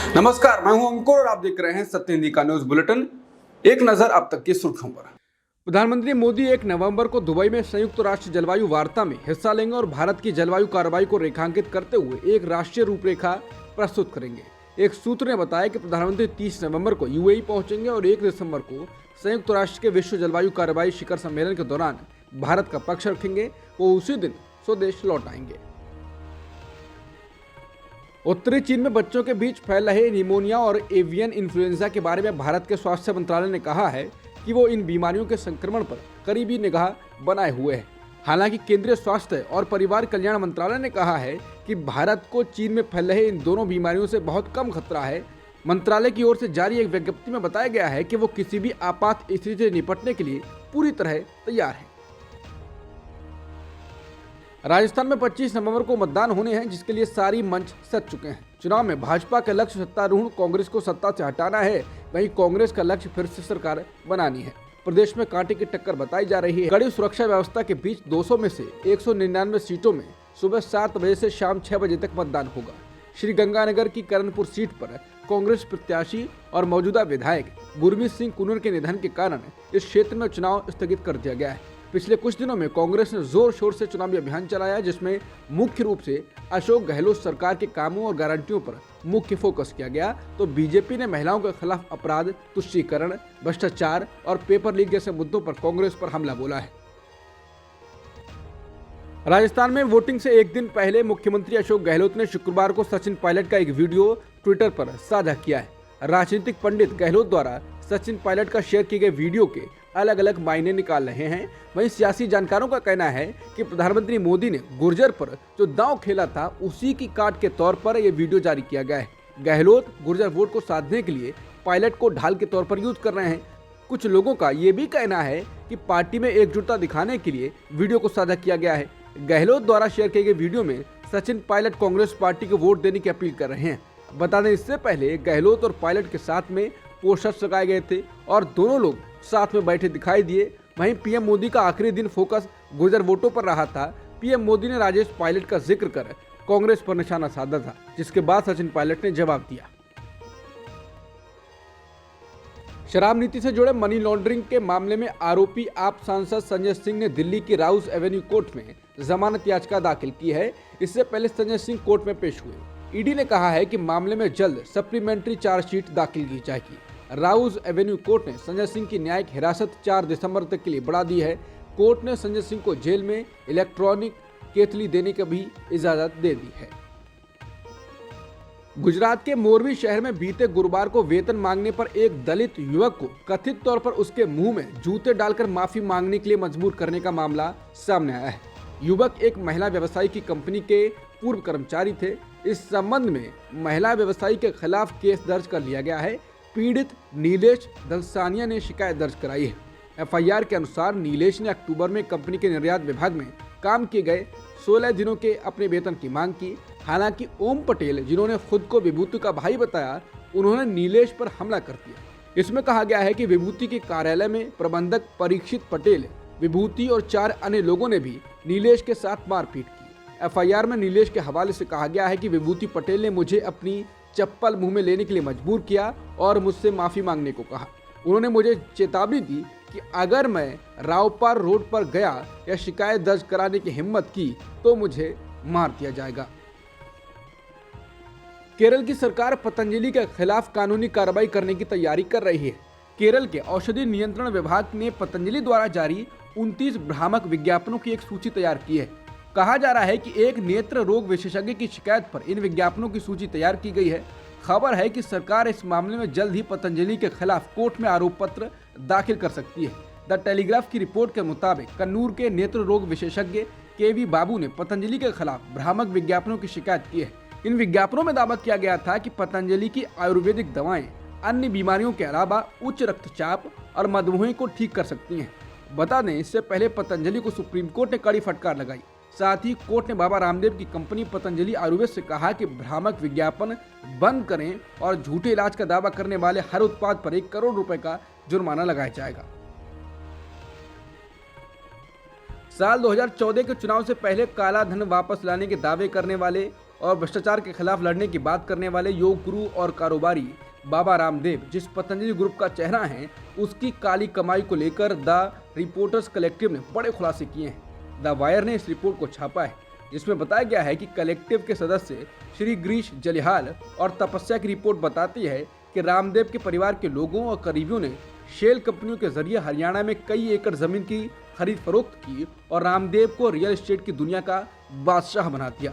नमस्कार, मैं हूं अंकुर और आप देख रहे हैं सत्य हिंदी का न्यूज बुलेटिन। एक नजर अब तक की सुर्खियों पर। प्रधानमंत्री मोदी 1 नवंबर को दुबई में संयुक्त राष्ट्र जलवायु वार्ता में हिस्सा लेंगे और भारत की जलवायु कार्रवाई को रेखांकित करते हुए एक राष्ट्रीय रूपरेखा प्रस्तुत करेंगे। एक सूत्र ने बताया कि प्रधानमंत्री 30 नवंबर को यूएई पहुंचेंगे और 1 दिसंबर को संयुक्त राष्ट्र के विश्व जलवायु कार्रवाई शिखर सम्मेलन के दौरान भारत का पक्ष रखेंगे। वो उसी दिन स्वदेश लौट आएंगे। उत्तरी चीन में बच्चों के बीच फैल रहे निमोनिया और एवियन इन्फ्लुएंजा के बारे में भारत के स्वास्थ्य मंत्रालय ने कहा है कि वो इन बीमारियों के संक्रमण पर करीबी निगाह बनाए हुए है। हालांकि केंद्रीय स्वास्थ्य और परिवार कल्याण मंत्रालय ने कहा है कि भारत को चीन में फैल रहे इन दोनों बीमारियों से बहुत कम खतरा है। मंत्रालय की ओर से जारी एक विज्ञप्ति में बताया गया है कि वो किसी भी आपात स्थिति से निपटने के लिए पूरी तरह तैयार है। राजस्थान में 25 नवंबर को मतदान होने हैं, जिसके लिए सारी मंच सज चुके हैं। चुनाव में भाजपा का लक्ष्य सत्तारूढ़ कांग्रेस को सत्ता से हटाना है, वहीं कांग्रेस का लक्ष्य फिर से सरकार बनानी है। प्रदेश में कांटे की टक्कर बताई जा रही है। कड़ी सुरक्षा व्यवस्था के बीच 200 में से 199 सीटों में सुबह 7 बजे से शाम 6 बजे तक मतदान होगा। श्री गंगानगर की करणपुर सीट पर कांग्रेस प्रत्याशी और मौजूदा विधायक गुरमीत सिंह कुनर के निधन के कारण इस क्षेत्र में चुनाव स्थगित कर दिया गया है। पिछले कुछ दिनों में कांग्रेस ने जोर शोर से चुनावी अभियान चलाया, जिसमें मुख्य रूप से अशोक गहलोत सरकार के कामों और गारंटियों पर मुख्य फोकस किया गया, तो बीजेपी ने महिलाओं के खिलाफ अपराध, तुष्टीकरण, भ्रष्टाचार और पेपर लीक जैसे मुद्दों पर कांग्रेस पर हमला बोला है। राजस्थान में वोटिंग से एक दिन पहले मुख्यमंत्री अशोक गहलोत ने शुक्रवार को सचिन पायलट का एक वीडियो ट्विटर पर साझा किया है। राजनीतिक पंडित गहलोत द्वारा सचिन पायलट का शेयर किए गए वीडियो के अलग अलग मायने निकाल रहे हैं। वहीं सियासी जानकारों का कहना है कि प्रधानमंत्री मोदी ने गुर्जर पर जो दांव खेला था, उसी की काट के तौर पर यह वीडियो जारी किया गया है। गहलोत गुर्जर वोट को साधने के लिए पायलट को ढाल के तौर पर यूज कर रहे हैं। कुछ लोगों का यह भी कहना है कि पार्टी में एकजुटता दिखाने के लिए वीडियो को साझा किया गया है। गहलोत द्वारा शेयर किए गए वीडियो में सचिन पायलट कांग्रेस पार्टी को वोट देने की अपील कर रहे हैं। बता दें, इससे पहले गहलोत और पायलट के साथ में पोस्टर्स लगाए गए थे और दोनों लोग साथ में बैठे दिखाई दिए। वहीं पीएम मोदी का आखिरी दिन फोकस गुर्जर वोटों पर रहा था। पीएम मोदी ने राजेश पायलट का जिक्र कर कांग्रेस पर निशाना साधा था, जिसके बाद सचिन पायलट ने जवाब दिया। शराब नीति से जुड़े मनी लॉन्ड्रिंग के मामले में आरोपी आप सांसद संजय सिंह ने दिल्ली की राउस एवेन्यू कोर्ट में जमानत याचिका दाखिल की है। इससे पहले संजय सिंह कोर्ट में पेश हुए। ईडी ने कहा है कि मामले में जल्द सप्लीमेंट्री चार्जशीट दाखिल की जाएगी। राउस एवेन्यू कोर्ट ने संजय सिंह की न्यायिक हिरासत 4 दिसंबर तक के लिए बढ़ा दी है। कोर्ट ने संजय सिंह को जेल में इलेक्ट्रॉनिक केतली देने की भी इजाजत दे दी है। गुजरात के मोरबी शहर में बीते गुरुवार को वेतन मांगने पर एक दलित युवक को कथित तौर पर उसके मुंह में जूते डालकर माफी मांगने के लिए मजबूर करने का मामला सामने आया है। युवक एक महिला व्यवसायी की कंपनी के पूर्व कर्मचारी थे। इस संबंध में महिला व्यवसायी के खिलाफ केस दर्ज कर लिया गया है। पीड़ित नीलेश दलसानिया ने शिकायत दर्ज कराई है। एफआईआर के अनुसार नीलेश ने अक्टूबर में कंपनी के निर्यात विभाग में काम किए गए 16 दिनों के अपने वेतन की मांग की। हालांकि ओम पटेल, जिन्होंने खुद को विभूति का भाई बताया, उन्होंने नीलेश पर हमला कर दिया। इसमें कहा गया है कि विभूति के कार्यालय में प्रबंधक परीक्षित पटेल, विभूति और 4 अन्य लोगों ने भी नीलेश के साथ मारपीट की। एफआईआर में नीलेश के हवाले से कहा गया है कि विभूति पटेल ने मुझे अपनी चप्पल मुंह में लेने के लिए मजबूर किया और मुझसे माफी मांगने को कहा। उन्होंने मुझे चेतावनी दी कि अगर मैं रावपार रोड पर गया या शिकायत दर्ज कराने की हिम्मत की तो मुझे मार दिया जाएगा। केरल की सरकार पतंजलि के खिलाफ कानूनी कार्रवाई करने की तैयारी कर रही है। केरल के औषधि नियंत्रण विभाग ने पतंजलि द्वारा जारी 29 भ्रामक विज्ञापनों की एक सूची तैयार की है। कहा जा रहा है कि एक नेत्र रोग विशेषज्ञ की शिकायत पर इन विज्ञापनों की सूची तैयार की गई है। खबर है कि सरकार इस मामले में जल्द ही पतंजलि के खिलाफ कोर्ट में आरोप पत्र दाखिल कर सकती है। द टेलीग्राफ की रिपोर्ट के मुताबिक कन्नूर के नेत्र रोग विशेषज्ञ केवी बाबू ने पतंजलि के खिलाफ भ्रामक विज्ञापनों की शिकायत की है। इन विज्ञापनों में दावा किया गया था कि पतंजलि की आयुर्वेदिक दवाएं अन्य बीमारियों के अलावा उच्च रक्तचाप और मधुमेह को ठीक कर सकती हैं। बता दें, इससे पहले पतंजलि को सुप्रीम कोर्ट ने कड़ी फटकार लगाई। साथ ही कोर्ट ने बाबा रामदेव की कंपनी पतंजलि आयुर्वेद से कहा कि भ्रामक विज्ञापन बंद करें और झूठे इलाज का दावा करने वाले हर उत्पाद पर 1 करोड़ रुपए का जुर्माना लगाया जाएगा। साल 2014 के चुनाव से पहले काला धन वापस लाने के दावे करने वाले और भ्रष्टाचार के खिलाफ लड़ने की बात करने वाले योग गुरु और कारोबारी बाबा रामदेव, जिस पतंजलि ग्रुप का चेहरा है, उसकी काली कमाई को लेकर द रिपोर्टर्स कलेक्टिव ने बड़े खुलासे किए हैं। द वायर ने इस रिपोर्ट को छापा है, जिसमें बताया गया है कि कलेक्टिव के सदस्य श्री गिरीश जलिहाल और तपस्या की रिपोर्ट बताती है कि रामदेव के परिवार के लोगों और करीबियों ने शेल कंपनियों के जरिए हरियाणा में कई एकड़ जमीन की खरीद फरोख्त की और रामदेव को रियल एस्टेट की दुनिया का बादशाह बना दिया।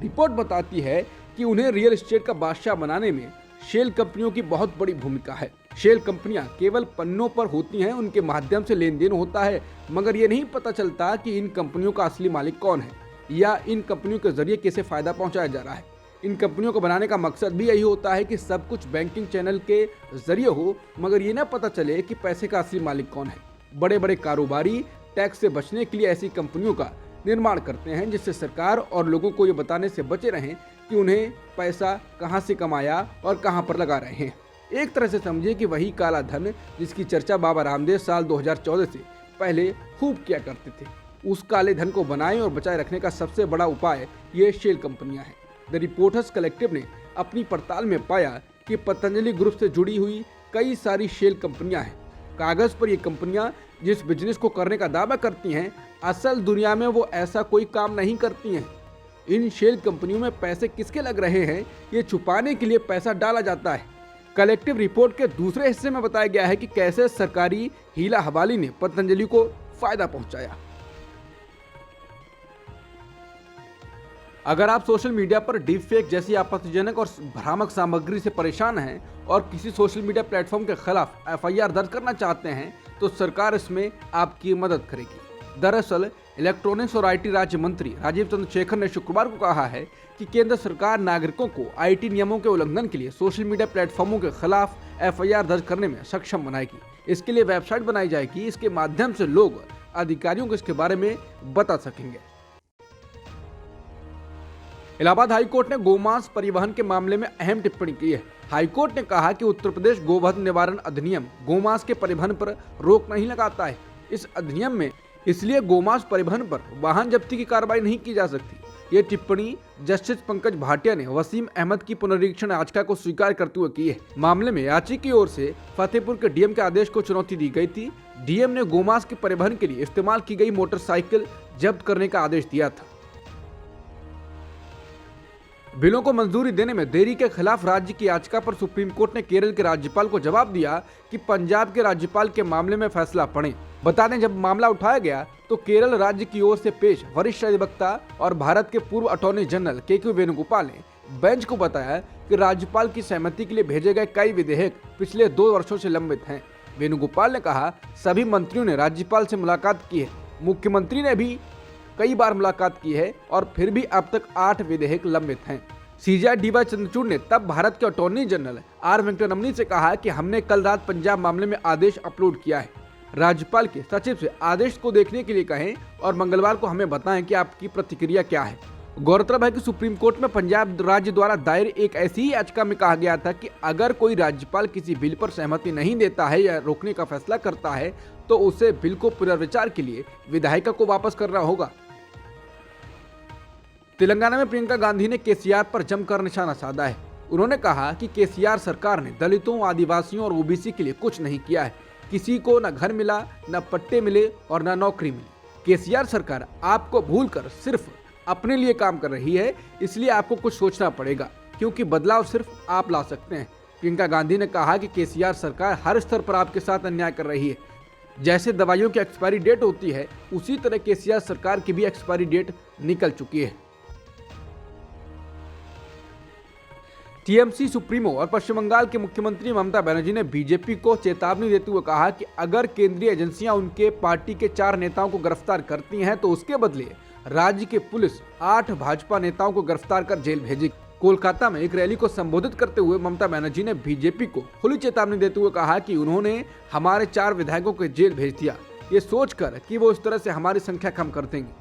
रिपोर्ट बताती है कि उन्हें रियल एस्टेट का बादशाह बनाने में शेल कंपनियों की बहुत बड़ी भूमिका है। शेल कंपनियां केवल पन्नों पर होती हैं, उनके माध्यम से लेन देन होता है, मगर ये नहीं पता चलता कि इन कंपनियों का असली मालिक कौन है या इन कंपनियों के जरिए कैसे फायदा पहुंचाया जा रहा है। इन कंपनियों को बनाने का मकसद भी यही होता है कि सब कुछ बैंकिंग चैनल के जरिए हो, मगर ये ना पता चले कि पैसे का असली मालिक कौन है। बड़े बड़े कारोबारी टैक्स से बचने के लिए ऐसी कंपनियों का निर्माण करते हैं, जिससे सरकार और लोगों को ये बताने से बचे रहें कि उन्हें पैसा कहां से कमाया और कहां पर लगा रहे हैं। एक तरह से समझिए कि वही काला धन जिसकी चर्चा बाबा रामदेव साल 2014 से पहले खूब किया करते थे, उस काले धन को बनाए और बचाए रखने का सबसे बड़ा उपाय ये शेल कंपनियां हैं। द रिपोर्टर्स कलेक्टिव ने अपनी पड़ताल में पाया कि पतंजलि ग्रुप से जुड़ी हुई कई सारी शेल कंपनियां हैं। कागज पर ये कंपनियां जिस बिजनेस को करने का दावा करती हैं, असल दुनिया में वो ऐसा कोई काम नहीं करती हैं। इन शेल कंपनियों में पैसे किसके लग रहे हैं, ये छुपाने के लिए पैसा डाला जाता है। कलेक्टिव रिपोर्ट के दूसरे हिस्से में बताया गया है कि कैसे सरकारी हीला हवाली ने पतंजलि को फायदा पहुंचाया। अगर आप सोशल मीडिया पर डीप फेक जैसी आपत्तिजनक और भ्रामक सामग्री से परेशान हैं और किसी सोशल मीडिया प्लेटफॉर्म के खिलाफ एफआईआर दर्ज करना चाहते हैं, तो सरकार इसमें आपकी मदद करेगी। दरअसल इलेक्ट्रॉनिक्स और आईटी राज्य मंत्री राजीव चंद्रशेखर ने शुक्रवार को कहा है कि केंद्र सरकार नागरिकों को आईटी नियमों के उल्लंघन के लिए सोशल मीडिया प्लेटफॉर्मों के खिलाफ एफआईआर दर्ज करने में सक्षम बनाएगी। इसके लिए वेबसाइट बनाई जाएगी, इसके माध्यम से लोग अधिकारियों को इसके बारे में बता सकेंगे। इलाहाबाद हाईकोर्ट ने गोमांस परिवहन के मामले में अहम टिप्पणी की है। हाईकोर्ट ने कहा कि उत्तर प्रदेश गोवध निवारण अधिनियम गोमांस के परिवहन पर रोक नहीं लगाता है। इस अधिनियम में इसलिए गोमांस परिवहन पर वाहन जब्ती की कार्रवाई नहीं की जा सकती। ये टिप्पणी जस्टिस पंकज भाटिया ने वसीम अहमद की पुनरीक्षण याचिका को स्वीकार करते हुए की है। मामले में याचिका की ओर से फतेहपुर के डीएम के आदेश को चुनौती दी गई थी। डीएम ने गोमांस के परिवहन के लिए इस्तेमाल की गई मोटरसाइकिल जब्त करने का आदेश दिया था। बिलों को मंजूरी देने में देरी के खिलाफ राज्य की याचिका पर सुप्रीम कोर्ट ने केरल के राज्यपाल को जवाब दिया कि पंजाब के राज्यपाल के मामले में फैसला पढ़ें। बता दें, जब मामला उठाया गया तो केरल राज्य की ओर से पेश वरिष्ठ अधिवक्ता और भारत के पूर्व अटॉर्नी जनरल के वेणुगोपाल ने बेंच को बताया कि राज्यपाल की सहमति के लिए भेजे गए कई विधेयक पिछले 2 वर्षों से लंबित हैं। वेणुगोपाल ने कहा, सभी मंत्रियों ने राज्यपाल से मुलाकात की है, मुख्यमंत्री ने भी कई बार मुलाकात की है और फिर भी अब तक 8 विधेयक लंबित हैं। सीजेआई डीवाई चंद्रचूड़ ने तब भारत के अटॉर्नी जनरल आर वेंकटरमणी से कहा कि हमने कल रात पंजाब मामले में आदेश अपलोड किया है। राज्यपाल के सचिव से आदेश को देखने के लिए कहें और मंगलवार को हमें बताएं कि आपकी प्रतिक्रिया क्या है। गौरतलब है कि सुप्रीम कोर्ट में पंजाब राज्य द्वारा दायर एक ऐसी ही याचिका में कहा गया था कि अगर कोई राज्यपाल किसी बिल पर सहमति नहीं देता है या रोकने का फैसला करता है तो उसे बिल को पुनर्विचार के लिए विधायिका को वापस करना होगा। तेलंगाना में प्रियंका गांधी ने केसीआर पर जमकर निशाना साधा है। उन्होंने कहा कि केसीआर सरकार ने दलितों, आदिवासियों और ओबीसी के लिए कुछ नहीं किया है। किसी को न घर मिला, न पट्टे मिले और न नौकरी मिली। केसीआर सरकार आपको भूलकर सिर्फ अपने लिए काम कर रही है, इसलिए आपको कुछ सोचना पड़ेगा, क्योंकि बदलाव सिर्फ आप ला सकते हैं। प्रियंका गांधी ने कहा कि केसीआर सरकार हर स्तर पर आपके साथ अन्याय कर रही है। जैसे दवाइयों की एक्सपायरी डेट होती है, उसी तरह केसीआर सरकार की भी एक्सपायरी डेट निकल चुकी है। टीएमसी सुप्रीमो और पश्चिम बंगाल के मुख्यमंत्री ममता बनर्जी ने बीजेपी को चेतावनी देते हुए कहा कि अगर केंद्रीय एजेंसियां उनके पार्टी के 4 नेताओं को गिरफ्तार करती हैं तो उसके बदले राज्य के पुलिस 8 भाजपा नेताओं को गिरफ्तार कर जेल भेजेगी। कोलकाता में एक रैली को संबोधित करते हुए ममता बनर्जी ने बीजेपी को खुली चेतावनी देते हुए कहा कि उन्होंने हमारे 4 विधायकों को जेल भेज दिया, ये सोचकर कि वो इस तरह से हमारी संख्या कम कर देंगे।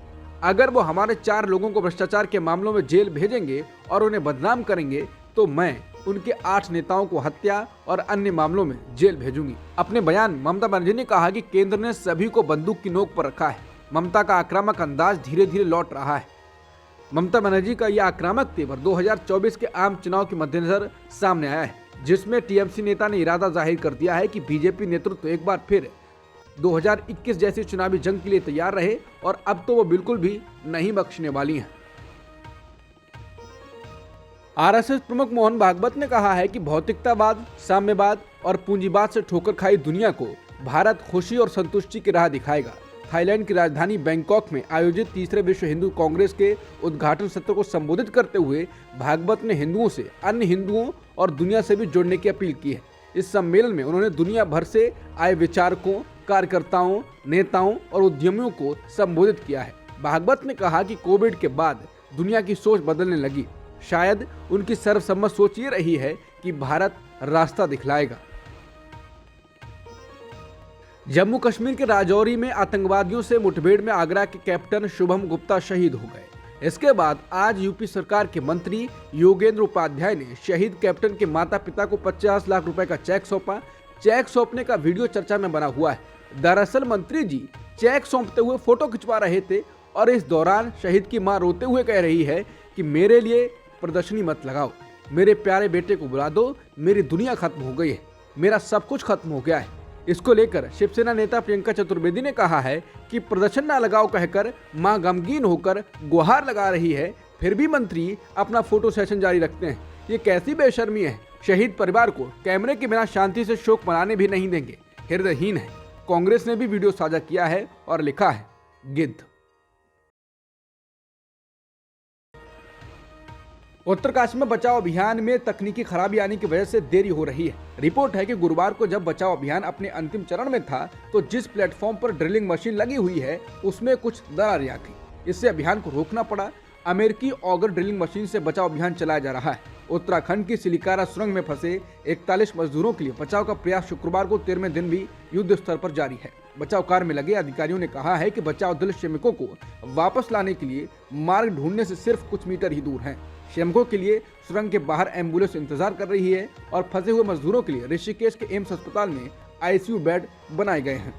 अगर वो हमारे 4 लोगों को भ्रष्टाचार के मामलों में जेल भेजेंगे और उन्हें बदनाम करेंगे तो मैं उनके 8 नेताओं को हत्या और अन्य मामलों में जेल भेजूंगी। अपने बयान ममता बनर्जी ने कहा कि केंद्र ने सभी को बंदूक की नोक पर रखा है। ममता का आक्रामक अंदाज धीरे धीरे लौट रहा है। ममता बनर्जी का यह आक्रामक तेवर 2024 के आम चुनाव के मद्देनजर सामने आया है, जिसमें टीएमसी नेता ने इरादा जाहिर कर दिया है कि बीजेपी नेतृत्व एक बार फिर 2021 जैसी चुनावी जंग के लिए तैयार रहे और अब तो वो बिल्कुल भी नहीं बख्शने वाली हैं। आरएसएस प्रमुख मोहन भागवत ने कहा है कि भौतिकतावाद, साम्यवाद और पूंजीवाद से ठोकर खाई दुनिया को भारत खुशी और संतुष्टि की राह दिखाएगा। थाईलैंड की राजधानी बैंकॉक में आयोजित तीसरे विश्व हिंदू कांग्रेस के उद्घाटन सत्र को संबोधित करते हुए भागवत ने हिंदुओं से अन्य हिंदुओं और दुनिया से भी जुड़ने की अपील की है। इस सम्मेलन में उन्होंने दुनिया भर से आए विचारकों, कार्यकर्ताओं, नेताओं और उद्यमियों को संबोधित किया है। भागवत ने कहा कि कोविड के बाद दुनिया की सोच बदलने लगी। शायद उनकी सर्वसम्मत सोच ये रही है कि भारत रास्ता दिखलाएगा। जम्मू कश्मीर के राजौरी में आतंकवादियों से मुठभेड़ में आगरा के कैप्टन शुभम गुप्ता शहीद हो गए। इसके बाद आज यूपी सरकार के मंत्री योगेंद्र उपाध्याय ने शहीद कैप्टन के माता पिता को 50 लाख रुपए का चेक सौंपा। चेक सौंपने का वीडियो चर्चा में बना हुआ है। दरअसल मंत्री जी चेक सौंपते हुए फोटो खिंचवा रहे थे और इस दौरान शहीद की मां रोते हुए कह रही है कि मेरे लिए प्रदर्शनी मत लगाओ, मेरे प्यारे बेटे को बुला दो, मेरी दुनिया खत्म हो गई है, मेरा सब कुछ खत्म हो गया है। इसको लेकर शिवसेना नेता प्रियंका चतुर्वेदी ने कहा है कि प्रदर्शन ना लगाओ कहकर मां गमगीन होकर गुहार लगा रही है, फिर भी मंत्री अपना फोटो सेशन जारी रखते हैं। ये कैसी बेशर्मी है। शहीद परिवार को कैमरे के बिना शांति से शोक मनाने भी नहीं देंगे, हृदयहीन है। कांग्रेस ने भी वीडियो साझा किया है और लिखा है गिद्ध। उत्तरकाशी में बचाव अभियान में तकनीकी खराबी आने की वजह से देरी हो रही है। रिपोर्ट है कि गुरुवार को जब बचाव अभियान अपने अंतिम चरण में था तो जिस प्लेटफॉर्म पर ड्रिलिंग मशीन लगी हुई है उसमें कुछ दरारें आ गई। इससे अभियान को रोकना पड़ा। अमेरिकी ऑगर ड्रिलिंग मशीन से बचाव अभियान चलाया जा रहा है। उत्तराखंड की सिलिकारा सुरंग में फंसे 41 मजदूरों के लिए बचाव का प्रयास शुक्रवार को 13वें दिन भी युद्ध स्तर पर जारी है। बचाव कार्य में लगे अधिकारियों ने कहा है कि बचाव दल श्रमिकों को वापस लाने के लिए मार्ग ढूंढने से सिर्फ कुछ मीटर ही दूर है। श्रमिकों के लिए सुरंग के बाहर एम्बुलेंस इंतजार कर रही है और फंसे हुए मजदूरों के लिए ऋषिकेश के एम्स अस्पताल में आईसीयू बेड बनाए गए हैं।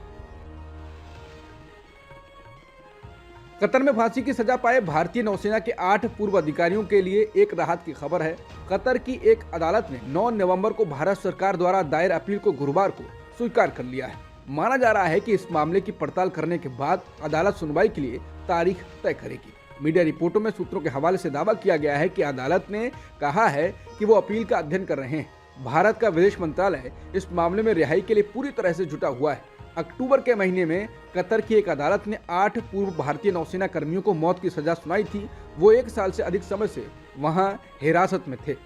कतर में फांसी की सजा पाए भारतीय नौसेना के 8 पूर्व अधिकारियों के लिए एक राहत की खबर है। कतर की एक अदालत ने 9 नवंबर को भारत सरकार द्वारा दायर अपील को गुरुवार को स्वीकार कर लिया है। माना जा रहा है कि इस मामले की पड़ताल करने के बाद अदालत सुनवाई के लिए तारीख तय करेगी। मीडिया रिपोर्टों में सूत्रों के हवाले से दावा किया गया है कि अदालत ने कहा है कि वो अपील का अध्ययन कर रहे हैं। भारत का विदेश मंत्रालय इस मामले में रिहाई के लिए पूरी तरह से जुटा हुआ है। अक्टूबर के महीने में कतर की एक अदालत ने 8 पूर्व भारतीय नौसेना कर्मियों को मौत की सजा सुनाई थी। वो 1 साल से अधिक समय से वहां हिरासत में थे।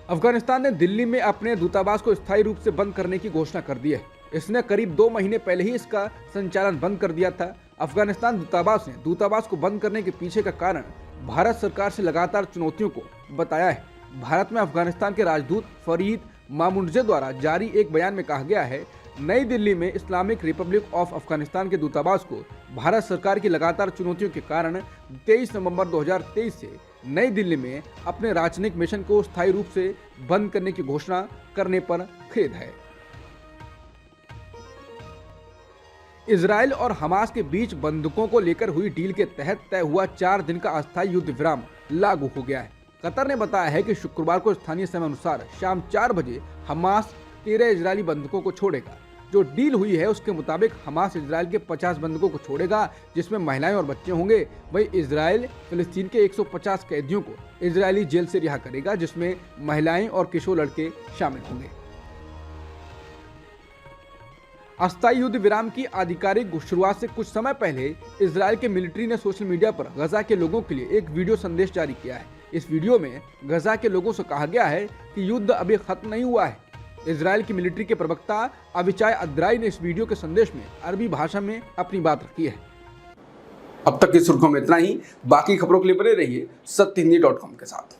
अफगानिस्तान ने दिल्ली में अपने दूतावास को स्थायी रूप से बंद करने की घोषणा कर दी है। इसने करीब 2 महीने पहले ही इसका संचालन बंद कर दिया था। अफगानिस्तान दूतावास ने दूतावास को बंद करने के पीछे का कारण भारत सरकार से लगातार चुनौतियों को बताया है। भारत में अफगानिस्तान के राजदूत फरीद मामुनजे द्वारा जारी एक बयान में कहा गया है, नई दिल्ली में इस्लामिक रिपब्लिक ऑफ अफगानिस्तान के दूतावास को भारत सरकार की लगातार चुनौतियों के कारण 23 नवंबर 2023 से नई दिल्ली में अपने राजनयिक मिशन को स्थायी रूप से बंद करने की घोषणा करने पर खेद है। इजराइल और हमास के बीच बंधकों को लेकर हुई डील के तहत तय हुआ 4 दिन का अस्थायी युद्ध विराम लागू हो गया है। कतर ने बताया है कि शुक्रवार को स्थानीय समय अनुसार शाम 4 बजे हमास 13 इजरायली बंधकों को छोड़ेगा। जो डील हुई है उसके मुताबिक हमास इजराइल के 50 बंधकों को छोड़ेगा, जिसमें महिलाएं और बच्चे होंगे। वहीं इजराइल फिलिस्तीन के 150 कैदियों को इजरायली जेल से रिहा करेगा, जिसमें महिलाएं और किशोर लड़के शामिल होंगे। अस्थायी युद्ध विराम की आधिकारिक शुरुआत से कुछ समय पहले इजराइल के मिलिट्री ने सोशल मीडिया पर गजा के लोगों के लिए एक वीडियो संदेश जारी किया है। इस वीडियो में गजा के लोगों से कहा गया है कि युद्ध अभी खत्म नहीं हुआ है। इजराइल की मिलिट्री के प्रवक्ता अविचाय अद्राई ने इस वीडियो के संदेश में अरबी भाषा में अपनी बात रखी है। अब तक की सुर्खियों में इतना ही। बाकी खबरों के लिए बने रहिए सत्यहिंदी.com के साथ।